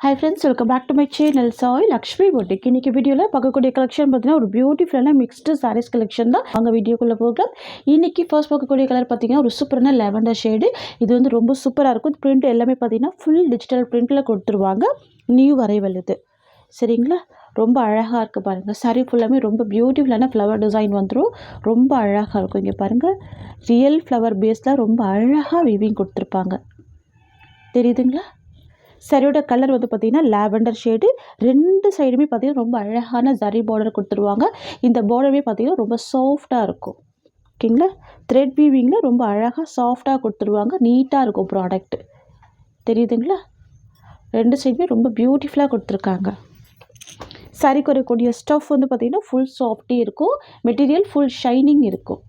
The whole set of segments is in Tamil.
Hi friends, welcome back to my channel. Soy Lakshmi Boutique. இன்னைக்கு வீடியோல பார்க்கக்கூடிய கலெக்ஷன் பார்த்தீங்கன்னா ஒரு பியூட்டிஃபுல்லான மிக்ஸ்டு சாரீஸ் கலெக்ஷன் தான். வாங்க வீடியோக்குள்ள போகலாம். இன்னைக்கு ஃபர்ஸ்ட் பார்க்கக்கூடிய கலர் பார்த்தீங்கன்னா ஒரு சூப்பரான லாவெண்டர் ஷேடு. இது வந்து ரொம்ப சூப்பராக இருக்கும். பிரிண்ட் எல்லாமே பார்த்தீங்கன்னா ஃபுல் டிஜிட்டல் பிரிண்ட்ல கொடுத்துருவாங்க. நியூ அரைவல் இது. சரிங்களா? ரொம்ப அழகாக இருக்குது பாருங்கள். சாரீ ஃபுல்லாமே ரொம்ப பியூட்டிஃபுல்லான ஃப்ளவர் டிசைன் வந்துடும். ரொம்ப அழகாக இருக்கும். இங்கே பாருங்கள், ரியல் ஃப்ளவர் பேஸில் ரொம்ப அழகாக வீவிங் கொடுத்துருப்பாங்க. தெரியுதுங்களா? சரியோட கலர் வந்து பார்த்திங்கன்னா லாவெண்டர் ஷேடு. ரெண்டு சைடுமே பார்த்திங்கன்னா ரொம்ப அழகான ஜரி பார்டர் கொடுத்துருவாங்க. இந்த பார்டருமே பார்த்திங்கன்னா ரொம்ப சாஃப்டாக இருக்கும். ஓகேங்களா? த்ரெட் வீவிங்கில் ரொம்ப அழகாக சாஃப்டாக கொடுத்துருவாங்க. நீட்டாக இருக்கும் ப்ராடக்ட். தெரியுதுங்களா? ரெண்டு சைடுமே ரொம்ப பியூட்டிஃபுல்லாக கொடுத்துருக்காங்க. சாரீக்கு வரக்கூடிய ஸ்டஃப் வந்து பார்த்திங்கன்னா ஃபுல் சாஃப்டி இருக்கும். மெட்டீரியல் ஃபுல் ஷைனிங் இருக்கும்.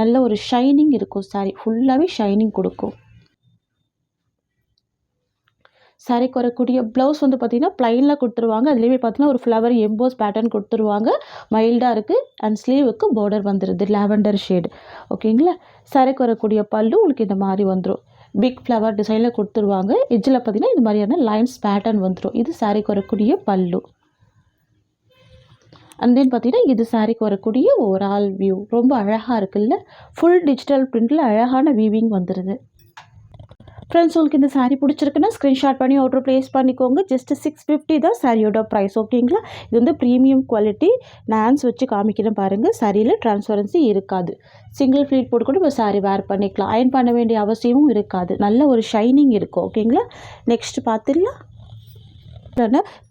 நல்ல ஒரு ஷைனிங் இருக்கும். சாரீ ஃபுல்லாகவே ஷைனிங் கொடுக்கும். சாரீக்கு வரக்கூடிய ப்ளவுஸ் வந்து பார்த்திங்கன்னா ப்ளைனில் கொடுத்துருவாங்க. அதுலேயுமே பார்த்திங்கன்னா ஒரு ஃப்ளவர் எம்போஸ் பேட்டர்ன் கொடுத்துருவாங்க. மைல்டாக இருக்குது. அண்ட் ஸ்லீவுக்கு பார்டர் வந்துடுது லாவெண்டர் ஷேடு. ஓகேங்களா? சாரீக்கு வரக்கூடிய பல்லு உங்களுக்கு இந்த மாதிரி வந்துடும். பிக் ஃப்ளவர் டிசைனில் கொடுத்துருவாங்க. எஜ்ஜில் பார்த்திங்கன்னா இந்த மாதிரியான லைன்ஸ் பேட்டர்ன் வந்துடும். இது சாரீக்கு வரக்கூடிய பல்லு. அண்ட் தென் பார்த்திங்கன்னா இது சாரீக்கு வரக்கூடிய ஓவரால் வியூ. ரொம்ப அழகாக இருக்குல்ல? ஃபுல் டிஜிட்டல் பிரிண்டில் அழகான வீவிங் வந்துடுது. ஃப்ரெண்ட்ஸ், உங்களுக்கு இந்த சாரீ பிடிச்சிருக்குன்னா ஸ்க்ரீன்ஷாட் பண்ணி ஆர்டர் ப்ளேஸ் பண்ணிக்கோங்க. ஜஸ்ட் 650 தான் சாரியோட ப்ரைஸ். ஓகேங்களா? இது வந்து ப்ரீமியம் குவாலிட்டி. நான் ஹேண்ட்ஸ் வச்சு காமிக்கிறேன் பாருங்கள். சாரியில் ட்ரான்ஸ்பரன்சி இருக்காது. சிங்கிள் ஃப்ளீட் போட்டு கூட இப்போ சாரீ வேர் பண்ணிக்கலாம். அயர்ன் பண்ண வேண்டிய அவசியமும் இருக்காது. நல்ல ஒரு ஷைனிங் இருக்கும். ஓகேங்களா? நெக்ஸ்ட் பார்த்துடலாம்.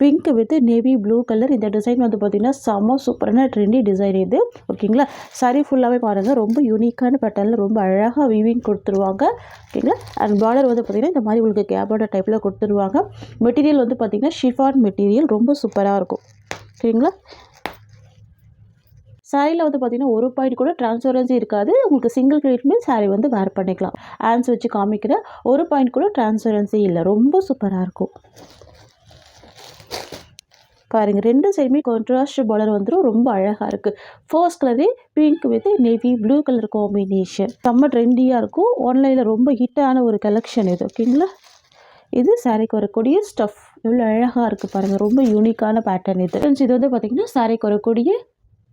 Pink with navy blue colour. இந்த டிசைன் வந்து பார்த்திங்கன்னா செம்ம சூப்பரான ட்ரெண்டி டிசைன் இது. ஓகேங்களா? சாரீ ஃபுல்லாகவே பாருங்கள், ரொம்ப யூனிக்கான பேட்டர்னில் ரொம்ப அழகாக வீவிங் கொடுத்துருவாங்க. ஓகேங்களா? அண்ட் பார்டர் வந்து பார்த்திங்கன்னா இந்த மாதிரி உங்களுக்கு கேபோட டைப்பில் கொடுத்துருவாங்க. மெட்டீரியல் வந்து பார்த்திங்கன்னா ஷிஃபான் மெட்டீரியல். ரொம்ப சூப்பராக இருக்கும். ஓகேங்களா? சாரியில் வந்து பார்த்திங்கன்னா ஒரு பாயிண்ட் கூட ட்ரான்ஸ்பரன்சி இருக்காது. உங்களுக்கு சிங்கிள் ப்ளீட்டுமே சாரீ வந்து வேர் பண்ணிக்கலாம். ஹேண்ட்ஸ் வச்சு காமிக்கிற ஒரு பாயிண்ட் கூட ட்ரான்ஸ்பரன்சி இல்லை. ரொம்ப சூப்பராக இருக்கும். பாருங்கள், ரெண்டு சைடுமே கான்ட்ராஸ்ட் பார்டர் வந்துடும். ரொம்ப அழகாக இருக்குது. ஃபர்ஸ்ட் கலரே pink with navy blue colour combination. செம்ம ட்ரெண்டியாக இருக்கும். ஆன்லைனில் ரொம்ப ஹிட்டான ஒரு கலெக்ஷன் இது. ஓகேங்களா? இது சாரீக்கு வரக்கூடிய ஸ்டஃப். எவ்வளோ அழகாக இருக்குது பாருங்கள். ரொம்ப யூனிக்கான பேட்டர்ன் இது. இது வந்து பார்த்திங்கன்னா சாரீக்கு வரக்கூடிய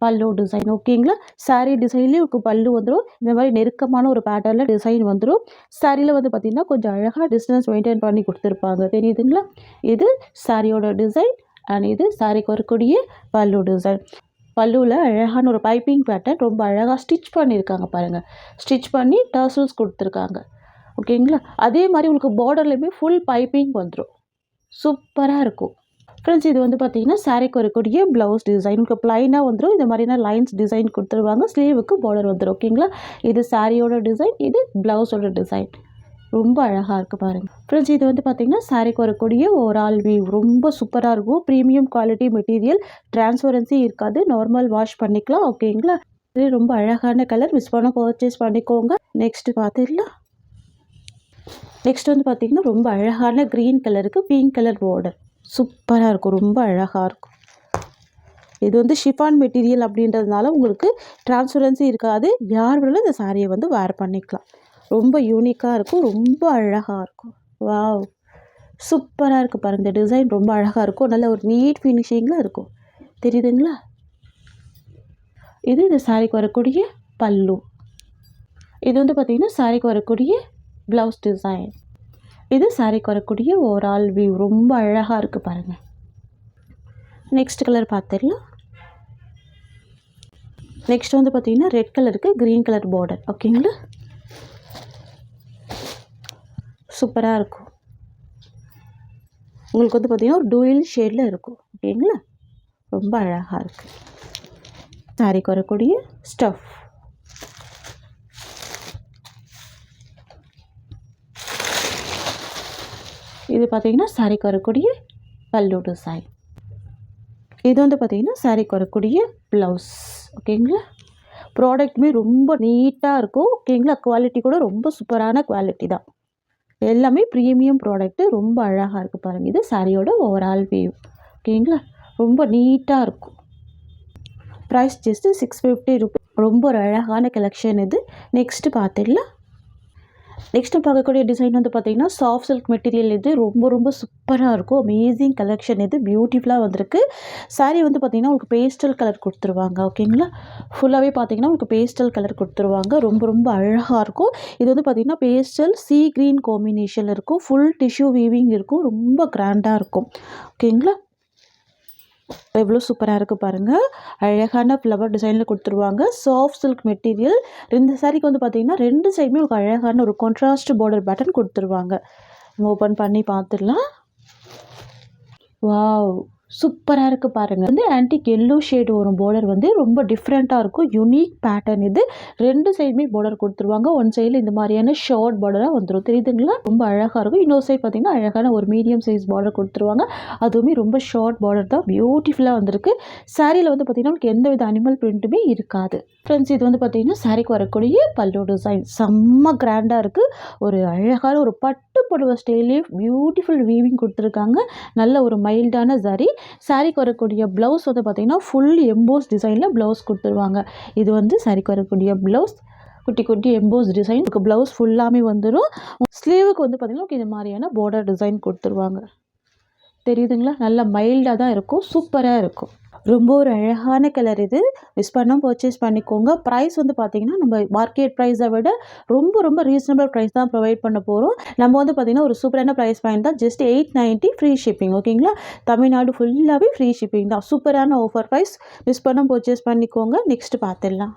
பல்லு டிசைன். ஓகேங்களா? சாரீ டிசைன்லேயே உங்களுக்கு பல்லு வந்துடும். இந்த மாதிரி நெருக்கமான ஒரு பேட்டர்னில் டிசைன் வந்துடும். சாரியில் வந்து பார்த்திங்கன்னா கொஞ்சம் அழகாக டிஸ்டன்ஸ் மெயின்டைன் பண்ணி கொடுத்துருப்பாங்க. தெரியுதுங்களா? இது சாரியோட டிசைன். அண்ட் இது சாரீக்கு வரக்கூடிய பல்லு டிசைன். பல்லுவில் அழகான ஒரு பைப்பிங் பேட்டர்ன் ரொம்ப அழகாக ஸ்டிச் பண்ணியிருக்காங்க பாருங்கள். ஸ்டிச் பண்ணி டர்சல்ஸ் கொடுத்துருக்காங்க. ஓகேங்களா? அதே மாதிரி உங்களுக்கு பார்டர்லையுமே ஃபுல் பைப்பிங் வந்துடும். சூப்பராக இருக்கும். ஃப்ரெண்ட்ஸ், இது வந்து பார்த்திங்கன்னா சாரீக்கு வரக்கூடிய ப்ளவுஸ் டிசைன். உங்களுக்கு ப்ளைனாக வந்துடும். இந்த மாதிரியான லைன்ஸ் டிசைன் கொடுத்துருவாங்க. ஸ்லீவுக்கு பார்டர் வந்துடும். ஓகேங்களா? இது சாரியோட டிசைன். இது ப்ளவுஸோட டிசைன். ரொம்ப அழகாக இருக்குது பாருங்கள். ஃப்ரெண்ட்ஸ், இது வந்து பார்த்திங்கன்னா சாரீக்கு வரக்கூடிய ஓவரால் வியூ. ரொம்ப சூப்பராக இருக்கும். Premium quality material. ட்ரான்ஸ்பரன்சி இருக்காது. நார்மல் வாஷ் பண்ணிக்கலாம். ஓகேங்களா? இது ரொம்ப அழகான கலர். மிஸ் பண்ண பர்ச்சேஸ் பண்ணிக்கோங்க. நெக்ஸ்ட் பார்த்துடலாம். நெக்ஸ்ட் வந்து பார்த்திங்கன்னா ரொம்ப அழகான க்ரீன் கலருக்கு பிங்க் கலர் பார்டர். சூப்பராக இருக்கும். ரொம்ப அழகாக இருக்கும். இது வந்து ஷிஃபான் மெட்டீரியல் அப்படின்றதுனால உங்களுக்கு ட்ரான்ஸ்பரன்சி இருக்காது. யார் வேணாலும் இந்த சாரியை வந்து வேர் பண்ணிக்கலாம். ரொம்ப யூனிக்காக இருக்கும். ரொம்ப அழகாக இருக்கும். வாவ், சூப்பராக இருக்குது பாருங்கள். இந்த டிசைன் ரொம்ப அழகாக இருக்கும். நல்ல ஒரு நீட் ஃபினிஷிங்கில் இருக்கும். தெரியுதுங்களா? இது இந்த சாரீக்கு வரக்கூடிய பல்லு. இது வந்து பார்த்திங்கன்னா சாரீக்கு வரக்கூடிய ப்ளவுஸ் டிசைன். இது சாரீக்கு வரக்கூடிய ஓவரால் வியூ. ரொம்ப அழகாக இருக்குது பாருங்கள். நெக்ஸ்ட் கலர் பார்த்துடலாம். நெக்ஸ்ட் வந்து பார்த்திங்கன்னா ரெட் கலருக்கு க்ரீன் கலர் பார்டர். ஓகேங்களா? சூப்பராக இருக்கும். உங்களுக்கு வந்து பார்த்திங்கன்னா ஒரு டூயல் ஷேடில் இருக்கும். ஓகேங்களா? ரொம்ப அழகாக இருக்குது. சாரீக்கு வரக்கூடிய ஸ்டஃப். இது பார்த்திங்கன்னா சாரீக்கு வரக்கூடிய பல்லு டிசைன். இது வந்து பார்த்திங்கன்னா சாரீக்கு வரக்கூடிய ப்ளவுஸ். ஓகேங்களா? ப்ராடக்ட்டுமே ரொம்ப நீட்டாக இருக்கும். ஓகேங்களா? குவாலிட்டி கூட ரொம்ப சூப்பரான குவாலிட்டி தான். எல்லாமே ப்ரீமியம் ப்ராடக்ட்டு. ரொம்ப அழகாக இருக்குது பாருங்கள். இது சாரியோட ஓவரால் வியூ. ஓகேங்களா? ரொம்ப நீட்டாக இருக்கும். Price just 650 rupees. ரொம்ப ஒரு அழகான கலெக்ஷன் இது. நெக்ஸ்ட்டு பார்த்துடலாம். நெக்ஸ்ட்டு பார்க்கக்கூடிய டிசைன் வந்து பார்த்தீங்கன்னா, சாஃப்ட் சில்க் மெட்டீரியல் இது ரொம்ப ரொம்ப சூப்பரா இருக்கும். அமேசிங் கலெக்ஷன் இது. பியூட்டிஃபுல்லா வந்திருக்கு. சாரி வந்து பார்த்தீங்கன்னா, உங்களுக்கு பேஸ்டல் கலர் குடுத்துருவாங்க. ஓகேங்களா? ஃபுல்லாவே பார்த்தீங்கன்னா, உங்களுக்கு பேஸ்டல் கலர் குடுத்துருவாங்க. ரொம்ப ரொம்ப அழகா இருக்கும். இது வந்து பார்த்தீங்கன்னா, பேஸ்டல் சீ கிரீன் காம்பினேஷன்ல இருக்கும். ஃபுல் டிஷ்யூ வீவிங் இருக்கும். ரொம்ப கிராண்டா இருக்கும். ஓகேங்களா? எவ்வளோ சூப்பரா இருக்கு பாருங்க. அழகான ஃப்ளவர் டிசைன்ல குடுத்துருவாங்க. Soft silk material. இந்த சாரிக்கு வந்து பார்த்தீங்கன்னா, 2 சைடுமே உங்களுக்கு அழகான ஒரு கான்ட்ராஸ்ட் பார்டர் பேட்டர்ன் குடுத்துருவாங்க. நம்ம ஓப்பன் பண்ணி பார்த்துடலாம். வாவ்! சூப்பரா இருக்கு பாருங்க. வந்து ஆன்டிக் எல்லோ ஷேட் வரும் பார்டர் வந்து ரொம்ப டிஃப்ரெண்ட்டா இருக்கும். யுனிக் பேட்டர்ன் இது. 2 சைடுமே பார்டர் குடுத்துருவாங்க. ஒன் சைடுல இந்த மாரியான ஷார்ட் பார்டரா வந்துரும். தெரியுதுங்களா? ரொம்ப அழகா இருக்கும். இன்னொரு சைடு பார்த்தீங்கன்னா, அழகான ஒரு மீடியம் சைஸ் பார்டர் குடுத்துருவாங்க. அதுவுமே ரொம்ப ஷார்ட் பார்டர் தான். பியூட்டிஃபுல்லா வந்திருக்கு. சாரியில வந்து பார்த்தீங்கன்னா, உங்களுக்கு எந்தவித அனிமல் பிரிண்ட்டுமே இருக்காது. ஃப்ரெண்ட்ஸ் இது வந்து பார்த்தீங்கன்னா, சாரிக்கு வரக்கூடிய பல்லு டிசைன். செம்ம கிராண்டா இருக்கு. ஒரு அழகான ஒரு பட்டு புடவை ஸ்டைல்லே பியூட்டிஃபுல் வீவிங் குடுத்துருக்காங்க. நல்ல ஒரு மைல்டான சாரி. சாரிக்கு வரக்கூடிய ப்ளவுஸ் வந்து பார்த்தீங்கன்னா, ஃபுல் எம்போஸ் டிசைனில் ப்ளவுஸ் குடுத்துருவாங்க. இது வந்து சாரிக்கு வரக்கூடிய ப்ளவுஸ். குட்டி குட்டி எம்போஸ் டிசைன். உங்களுக்கு ப்ளவுஸ் ஃபுல்லாமே வந்துரும். ஸ்லீவுக்கு வந்து பார்த்தீங்கன்னா, உங்களுக்கு இது மாரியான பார்டர் டிசைன் குடுத்துருவாங்க. தெரியுதுங்களா? நல்ல மைல்டா தான் இருக்கும். சூப்பரா இருக்கும். ரொம்ப ஒரு அழகான கலர் இது. மிஸ் பண்ணாம பர்ச்சேஸ் பண்ணிக்கோங்க. ப்ரைஸ் வந்து பார்த்தீங்கன்னா, நம்ம மார்க்கெட் ப்ரைஸை விட ரொம்ப ரொம்ப ரீசனபிள் ப்ரைஸ் தான் ப்ரொவைட் பண்ண போறோம். நம்ம வந்து பார்த்தீங்கன்னா, ஒரு சூப்பரான ப்ரைஸ் பாயிண்ட் தான். Just 890 free shipping. ஓகேங்களா? தமிழ்நாடு ஃபுல்லாவே ஃப்ரீ ஷிப்பிங் தான். சூப்பரான ஆஃபர் ப்ரைஸ். மிஸ் பண்ணாம பர்ச்சேஸ் பண்ணிக்கோங்க. நெக்ஸ்ட் பார்த்துடலாம்.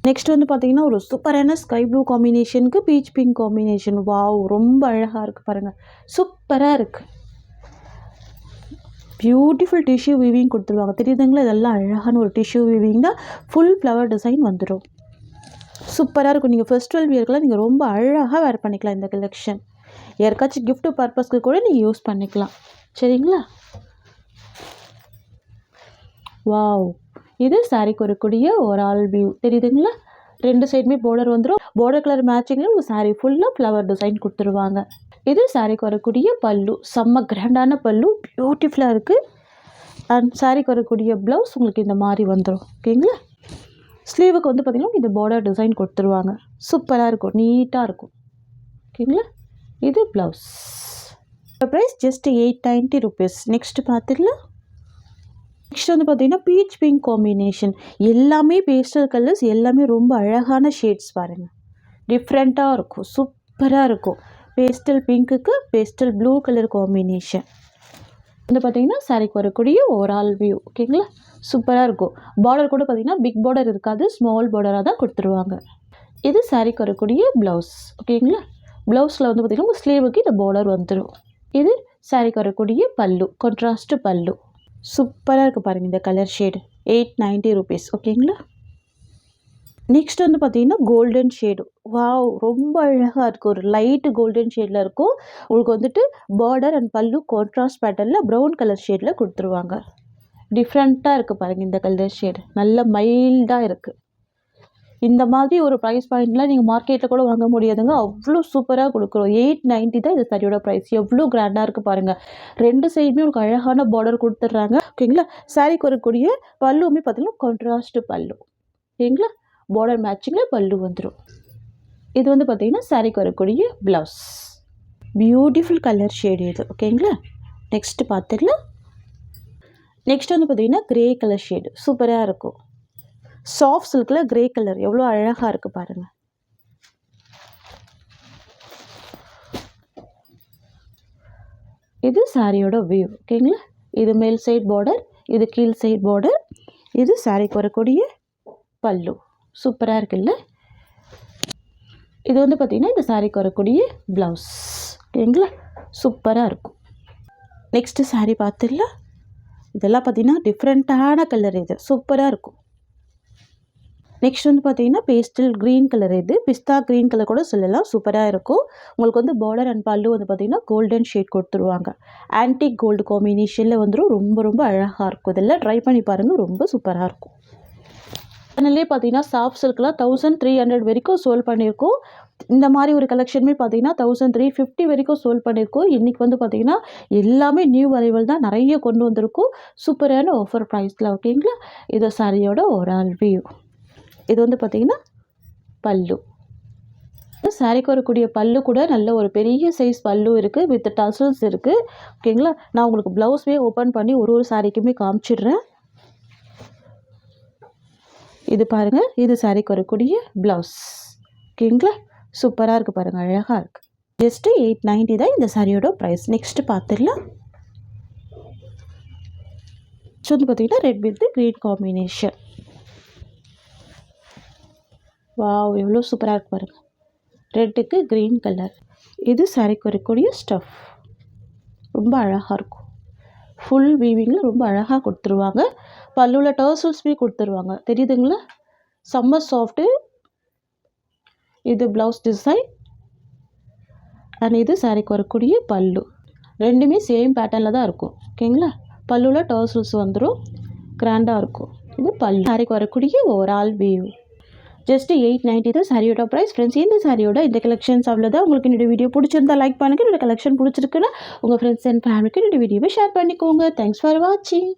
நெக்ஸ்ட் வந்து பார்த்தீங்கன்னா, ஒரு சூப்பரான ஸ்கை ப்ளூ காம்பினேஷனுக்கு பீச் பிங்க் காம்பினேஷன். வாவ்! ரொம்ப அழகா இருக்கு பாருங்க. சூப்பரா இருக்கு. பியூட்டிஃபுல் டிஷ்யூ வீவிங் கொடுத்துருவாங்க. தெரியுதுங்களா? இதெல்லாம் அழகான ஒரு டிஷ்யூ வீவிங் தான். ஃபுல் ஃப்ளவர் டிசைன் வந்துடும். சூப்பராக இருக்கும். நீங்கள் ஃபெஸ்டிவல் வியர்க்கெலாம் நீங்கள் ரொம்ப அழகாக வேர் பண்ணிக்கலாம் இந்த கலெக்ஷன். யாருக்காச்சும் gift பர்பஸ்க்கு கூட நீங்கள் யூஸ் பண்ணிக்கலாம். சரிங்களா? வாவ்! இது சாரிக்கு வரக்கூடிய ஒரு ஆல் வியூ. தெரியுதுங்களா? 2 சைடுமே பார்டர் வந்துடும். பார்டர் கலர் மேட்சிங்கில் உங்கள் சாரி ஃபுல்லாக ஃப்ளவர் டிசைன் கொடுத்துருவாங்க. இது சாரிக்கு வரக்கூடிய பல்லு. செம்ம கிராண்டான பல்லு. பியூட்டிஃபுல்லாக இருக்குது. அண்ட் சாரிக்கு வரக்கூடிய ப்ளவுஸ் உங்களுக்கு இந்த மாதிரி வந்துடும். ஓகேங்களா? ஸ்லீவுக்கு வந்து பார்த்திங்கன்னா இந்த பார்டர் டிசைன் கொடுத்துருவாங்க. சூப்பராக இருக்கும். நீட்டாக இருக்கும். ஓகேங்களா? இது blouse. Price just 890 rupees. Next பார்த்துக்கலாம். நெக்ஸ்ட் வந்து பார்த்தீங்கன்னா, பீச் பிங்க் காம்பினேஷன். எல்லாமே பேஸ்டல் கலர்ஸ். எல்லாமே ரொம்ப அழகான ஷேட்ஸ் பாருங்கள். டிஃப்ரெண்ட்டாக இருக்கும். சூப்பராக இருக்கும். பேஸ்டல் பிங்க்குக்கு பேஸ்டல் ப்ளூ கலர் காம்பினேஷன். வந்து பார்த்தீங்கன்னா, சாரிக்கு வரக்கூடிய ஓவரால் வியூ. ஓகேங்களா? சூப்பராக இருக்கும். பார்டர் கூட பார்த்தீங்கன்னா, பிக் பார்டர் இருக்காது. ஸ்மால் பார்டராக தான் கொடுத்துருவாங்க. இது சாரிக்கு வரக்கூடிய ப்ளவுஸ். ஓகேங்களா? ப்ளவுஸில் வந்து பார்த்திங்கன்னா, ஸ்லீவுக்கு இந்த பார்டர் வந்துடும். இது சாரிக்கு வரக்கூடிய பல்லு. கான்ட்ராஸ்ட் பல்லு. சூப்பராக இருக்குது பாருங்கள் இந்த கலர் ஷேடு. 890 ருபீஸ். ஓகேங்களா? நெக்ஸ்ட் வந்து பார்த்தீங்கன்னா, கோல்டன் ஷேடு. வாவ்! ரொம்ப அழகாக இருக்குது. ஒரு லைட் கோல்டன் ஷேடில் இருக்கும். உங்களுக்கு வந்துட்டு பார்டர் அண்ட் பல்லு கான்ட்ராஸ்ட் பேட்டர்னில் ப்ரௌன் கலர் ஷேடில் கொடுத்துருவாங்க. டிஃப்ரெண்ட்டாக இருக்குது பாருங்கள் இந்த கலர் ஷேடு. நல்ல மைல்டாக இருக்குது. இந்த மாதிரி ஒரு ப்ரைஸ் பாயிண்ட்லாம் நீங்கள் மார்க்கெட்டில் கூட வாங்க முடியாதுங்க. அவ்வளோ சூப்பராக கொடுக்குறோம். 890 தான் இது சரியோட ப்ரைஸ். எவ்வளோ கிராண்டாக இருக்குது பாருங்கள். 2 சைடுமே உங்களுக்கு அழகான பார்டர் கொடுத்துட்றாங்க. ஓகேங்களா? சாரிக்கு வரக்கூடிய பல்லுமே பார்த்தீங்கன்னா, கான்ட்ராஸ்ட் பல்லு. ஓகேங்களா? பார்டர் மேட்சிங்கில் பல்லு வந்துடும். இது வந்து பார்த்தீங்கன்னா, சாரிக்கு வரக்கூடிய ப்ளவுஸ். பியூட்டிஃபுல் கலர் ஷேடு இது. ஓகேங்களா? நெக்ஸ்ட் பார்த்துடலாம். நெக்ஸ்ட் வந்து பார்த்தீங்கன்னா, கிரே கலர் ஷேடு. சூப்பராக இருக்கும். சாஃப்ட் சில்கில் கிரே கலர் எவ்வளோ அழகாக இருக்குது பாருங்கள். இது சாரியோட வியூ. ஓகேங்களா? இது மேல் சைட் பார்டர், இது கீழ் சைட் பார்டர். இது சாரிக்கு வரக்கூடிய பல்லு. சூப்பராக இருக்குல்ல? இது வந்து பார்த்திங்கன்னா, இந்த சாரிக்கு வரக்கூடிய ப்ளவுஸ். ஓகேங்களா? சூப்பராக இருக்கும். நெக்ஸ்ட்டு சாரி பார்த்துடலாம். இதெல்லாம் பார்த்திங்கன்னா, டிஃப்ரெண்ட்டான கலர் இது. சூப்பராக இருக்கும். நெக்ஸ்ட் வந்து பார்த்தீங்கன்னா, பேஸ்டல் க்ரீன் கலர் இது. பிஸ்தா க்ரீன் கலர் கூட சொல்லலாம். சூப்பராக இருக்கும். உங்களுக்கு வந்து பார்டர் அண்ட் பல்லு வந்து பார்த்தீங்கன்னா, கோல்டன் ஷேட் கொடுத்துருவாங்க. ஆன்டிக் கோல்டு காம்பினேஷனில் வந்துடும். ரொம்ப ரொம்ப அழகாக இருக்கும். இதெல்லாம் ட்ரை பண்ணி பாருங்கள். ரொம்ப சூப்பராக இருக்கும். அதனாலே பார்த்தீங்கன்னா, சாஃப்ட் சில்க்லாம் 1300 வரைக்கும் சோல் பண்ணியிருக்கோம். இந்த மாதிரி ஒரு கலெக்ஷனுமே பார்த்தீங்கன்னா, 1350 வரைக்கும் சோல் பண்ணியிருக்கோம். இன்றைக்கி வந்து பார்த்தீங்கன்னா, எல்லாமே நியூ அரைவல் தான். நிறைய கொண்டு வந்திருக்கோம். சூப்பரான ஆஃபர் ப்ரைஸில். ஓகேங்களா? இது சாரியோட ஓவரால் வியூ. இது வந்து பார்த்திங்கன்னா, பல்லு. சாரீக்கு வரக்கூடிய பல்லு கூட நல்ல ஒரு பெரிய சைஸ் பல்லு இருக்குது, வித் டசல்ஸ் இருக்குது. ஓகேங்களா? நான் உங்களுக்கு ப்ளவுஸே ஓப்பன் பண்ணி ஒரு சாரீக்குமே காமிச்சிடுறேன். இது பாருங்கள், இது சாரீக்கு வரக்கூடிய ப்ளவுஸ். ஓகேங்களா? சூப்பராக இருக்குது பாருங்கள், அழகாக இருக்குது. ஜஸ்ட்டு 890 தான் இந்த சாரியோட ப்ரைஸ். நெக்ஸ்ட்டு பார்த்துடலாம். ஸோ வந்து பார்த்திங்கன்னா red with green combination. Wow, எவ்வளோ சூப்பராக இருக்குது பாருங்கள். ரெட்டுக்கு க்ரீன் கலர். இது சாரீக்கு வரக்கூடிய ஸ்டஃப். ரொம்ப அழகாக இருக்கும். ஃபுல் வீவிங்கில் ரொம்ப அழகாக கொடுத்துருவாங்க. பல்லுவில் டர்சல்ஸ்மே கொடுத்துருவாங்க. தெரியுதுங்களா? செம்ம சாஃப்ட்டு. இது ப்ளவுஸ் டிசைன் அண்ட் இது சாரீக்கு வரக்கூடிய பல்லு. ரெண்டுமே சேம் பேட்டர்னில் தான் இருக்கும். ஓகேங்களா? பல்லுவில் டர்சல்ஸ் வந்துடும், கிராண்டாக இருக்கும். இது பல்லு. சாரீக்கு வரக்கூடிய ஓவரால் வியூ. ஜஸ்ட் 890 தான் சாரியோட ப்ரைஸ். ஃப்ரெண்ட்ஸ், இந்த சாரியோட இந்த கலெக்ஷன்ஸ் அவ்வளோதான். உங்களுக்கு என்னோட வீடியோ பிடிச்சிருந்தா லைக் பண்ணுங்கள். என்னோட கலெக்ஷன் பிடிச்சிருக்குன்னா உங்கள் ஃப்ரெண்ட்ஸ் அண்ட் ஃபேமிலிக்கு என்னோட வீடியோவை ஷேர் பண்ணிக்கோங்க. தேங்க்ஸ் ஃபார் வாட்சிங்.